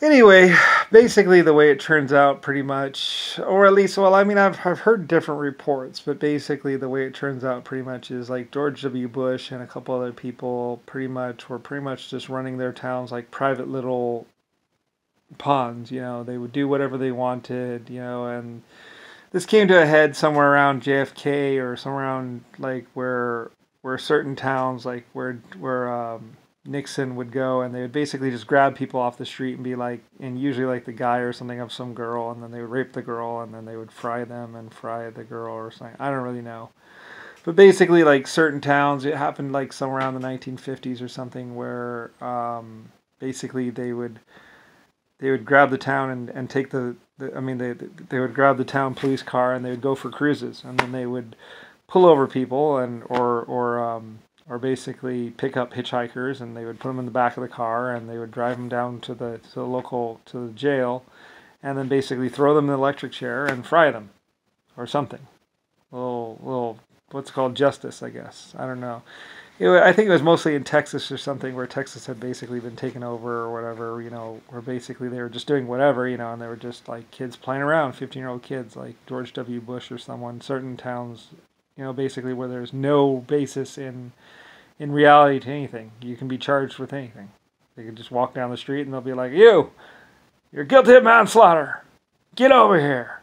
Anyway, basically the way it turns out pretty much, or at least, well, I mean, I've heard different reports, but basically the way it turns out pretty much is like George W. Bush and a couple other people pretty much just running their towns like private little ponds, they would do whatever they wanted, and this came to a head somewhere around JFK or somewhere around like where certain towns like where Nixon would go, and they would basically just grab people off the street and be like, and usually like the guy or something of some girl, and then they would rape the girl, and then they would fry them and fry the girl or something. I don't really know, but basically like certain towns, it happened like somewhere around the 1950s or something, where basically they would grab the town and take I mean they would grab the town police car and they would go for cruises, and then they would pull over people and or basically pick up hitchhikers, and they would put them in the back of the car and they would drive them down to the jail, and then basically throw them in the electric chair and fry them or something. A little what's called justice, I guess. I don't know. I think it was mostly in Texas or something, where Texas had basically been taken over or whatever, where basically they were just doing whatever, and they were just like kids playing around, 15-year-old kids like George W. Bush or someone. Certain towns, basically where there's no basis in reality to anything. You can be charged with anything. They can just walk down the street and they'll be like, you're guilty of manslaughter. Get over here.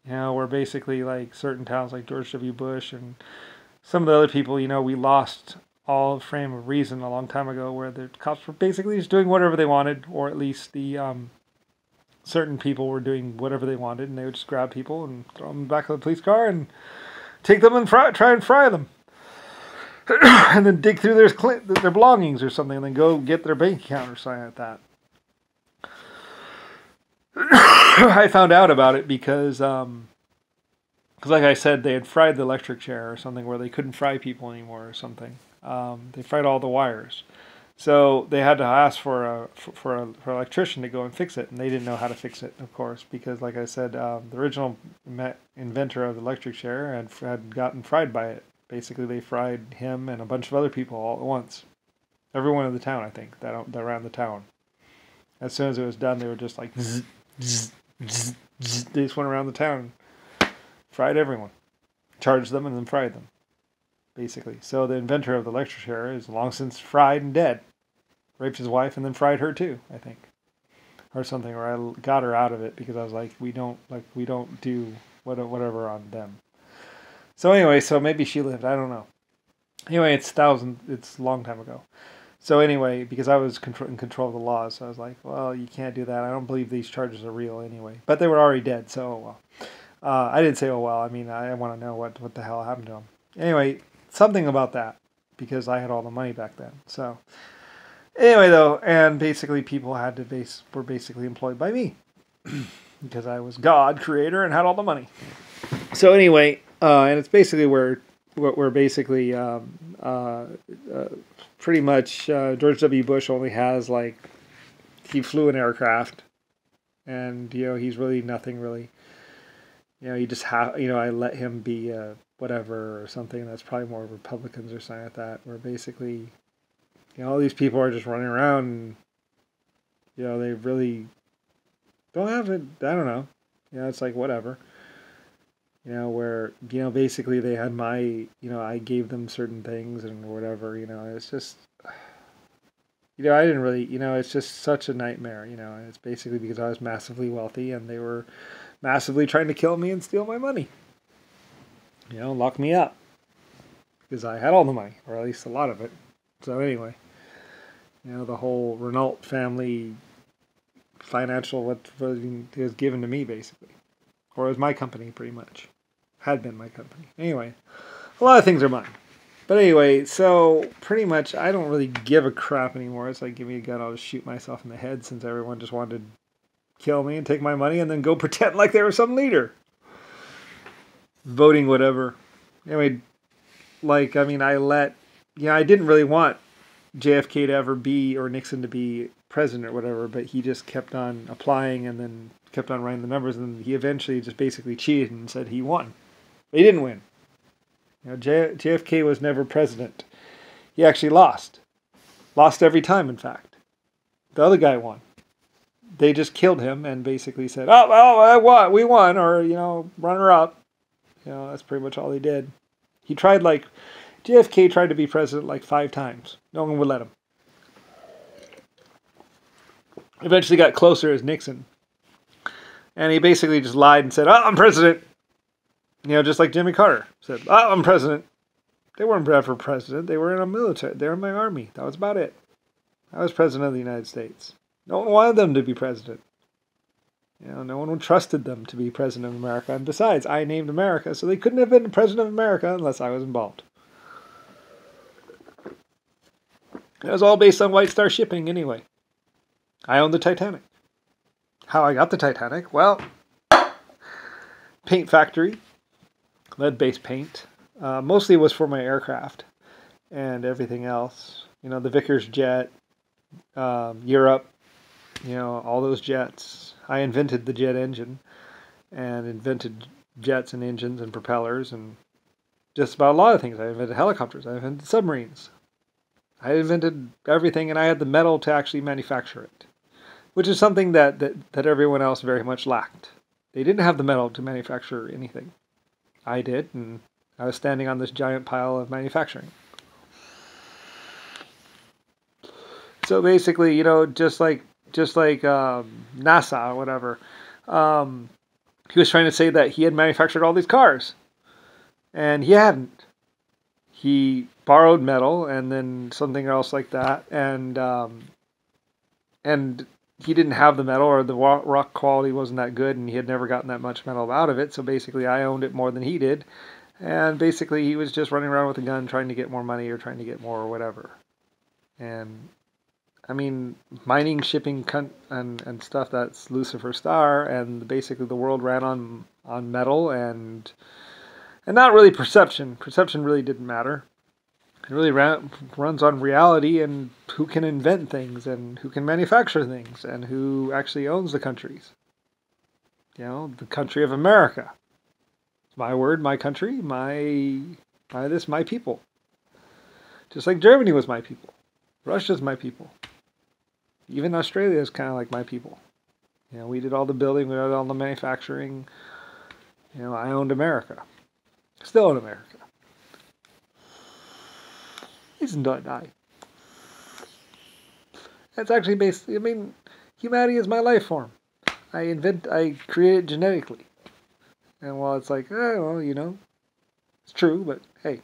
Where basically like certain towns like George W. Bush and some of the other people, we lost all frame of reason a long time ago, where the cops were basically just doing whatever they wanted, or at least the certain people were doing whatever they wanted, and they would just grab people and throw them in the back of the police car and take them and try and fry them, and then dig through their belongings or something, and then go get their bank account or something like that. I found out about it because like I said, they had fried the electric chair or something, where they couldn't fry people anymore or something. They fried all the wires, so they had to ask for an electrician to go and fix it, and they didn't know how to fix it, of course, because like I said, the original inventor of the electric chair had gotten fried by it. Basically, they fried him and a bunch of other people all at once. Everyone in the town, I think, that ran the town. As soon as it was done, they were just like, zzz, zzz, zzz, zzz. They just went around the town, fried everyone, charged them, and then fried them, basically. So the inventor of the electric chair is long since fried and dead. Raped his wife and then fried her too, I think, or something. Or I got her out of it because I was like, we don't do whatever on them. So anyway, so maybe she lived. I don't know. Anyway, it's a long time ago. So anyway, because I was in control of the laws, so I was like, well, you can't do that. I don't believe these charges are real anyway. But they were already dead, so oh well. I didn't say, oh well. I mean, I want to know what the hell happened to them. Anyway, something about that, because I had all the money back then. So anyway, though, and basically people were basically employed by me because I was God, creator, and had all the money. So anyway, and it's basically where basically pretty much George W. Bush only has like, he flew an aircraft, and he's really nothing really. You just have, I let him be whatever or something. That's probably more Republicans or something like that, where basically, all these people are just running around and, they really don't have it. I don't know. It's like whatever. Where, basically they had I gave them certain things and whatever, it's just, I didn't really, it's just such a nightmare, it's basically because I was massively wealthy and they were massively trying to kill me and steal my money. Lock me up. Because I had all the money, or at least a lot of it. So anyway, the whole Renault family financial, what was given to me, basically. Or it was my company, pretty much. Had been my company. Anyway, a lot of things are mine. But anyway, so pretty much I don't really give a crap anymore. It's like, give me a gun, I'll just shoot myself in the head, since everyone just wanted to kill me and take my money and then go pretend like they were some leader. Voting whatever. Anyway, like, I mean, I didn't really want JFK to ever be, or Nixon to be president or whatever, but he just kept on applying and then kept on writing the numbers, and he eventually just basically cheated and said he won. But he didn't win. JFK was never president. He actually lost. Lost every time, in fact. The other guy won. they just killed him and basically said, "Oh, well, I won. We won," or runner up. That's pretty much all he did. He tried JFK tried to be president like 5 times. No one would let him. Eventually got closer as Nixon. And he basically just lied and said, "Oh, I'm president." Just like Jimmy Carter said, "Oh, I'm president." They weren't ever president. They were in a military. They were in my army. That was about it. I was president of the United States. No one wanted them to be president. No one trusted them to be president of America. And besides, I named America, so they couldn't have been president of America unless I was involved. It was all based on White Star Shipping anyway. I owned the Titanic. How I got the Titanic? Well, paint factory, lead-based paint. Mostly it was for my aircraft and everything else. The Vickers jet, Europe, all those jets. I invented the jet engine and invented jets and engines and propellers and just about a lot of things. I invented helicopters. I invented submarines. I invented everything, and I had the metal to actually manufacture it, which is something that everyone else very much lacked. They didn't have the metal to manufacture anything. I did, and I was standing on this giant pile of manufacturing. So basically, just like NASA or whatever, he was trying to say that he had manufactured all these cars, and he hadn't. He borrowed metal and then something else like that, and he didn't have the metal, or the rock quality wasn't that good, and he had never gotten that much metal out of it. So basically, I owned it more than he did, and basically, he was just running around with a gun trying to get more money or trying to get more or whatever. And I mean, mining, shipping, and stuff, that's Lucifer Star, and basically the world ran on metal and not really perception. Perception really didn't matter. It really runs on reality and who can invent things and who can manufacture things and who actually owns the countries. The country of America. My word, my country, my people. Just like Germany was my people. Russia's my people. Even Australia is kind of like my people. We did all the building, we did all the manufacturing. I owned America. Still own America. At least until I die. That's actually humanity is my life form. I create it genetically. And while it's like, it's true, but hey,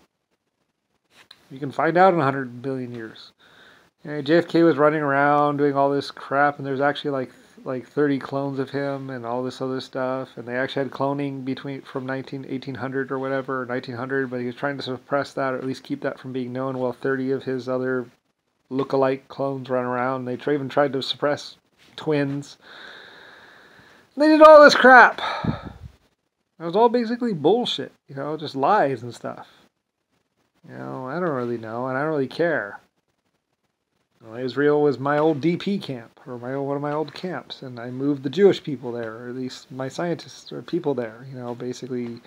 you can find out in 100 billion years. JFK was running around doing all this crap, and there's actually like 30 clones of him and all this other stuff, and they actually had cloning from 1800 or whatever, or 1900, but he was trying to suppress that, or at least keep that from being known, while 30 of his other look-alike clones run around. They even tried to suppress twins. And they did all this crap. It was all basically bullshit, just lies and stuff. I don't really know, and I don't really care. Israel was my old DP camp, or one of my old camps, and I moved the Jewish people there, or at least my scientists or people there. Basically,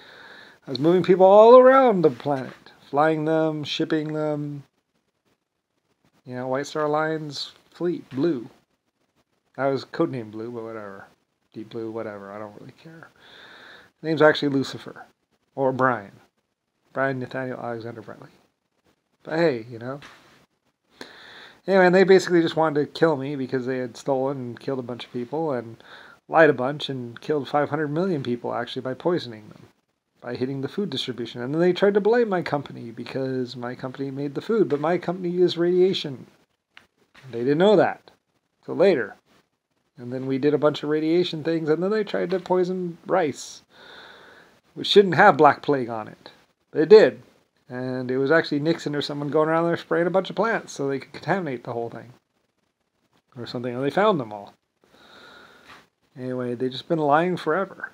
I was moving people all around the planet, flying them, shipping them. White Star Alliance fleet, Blue. I was codenamed Blue, but whatever. Deep Blue, whatever. I don't really care. The name's actually Lucifer, or Brian Nathaniel Alexander Brentley. But hey, Anyway, and they basically just wanted to kill me because they had stolen and killed a bunch of people and lied a bunch and killed 500 million people actually by poisoning them, by hitting the food distribution. And then they tried to blame my company because my company made the food, but my company used radiation. They didn't know that till later. And then we did a bunch of radiation things, and then they tried to poison rice, which shouldn't have Black Plague on it, but it did. And it was actually Nixon or someone going around there spraying a bunch of plants so they could contaminate the whole thing. Or something, and they found them all. Anyway, they've just been lying forever.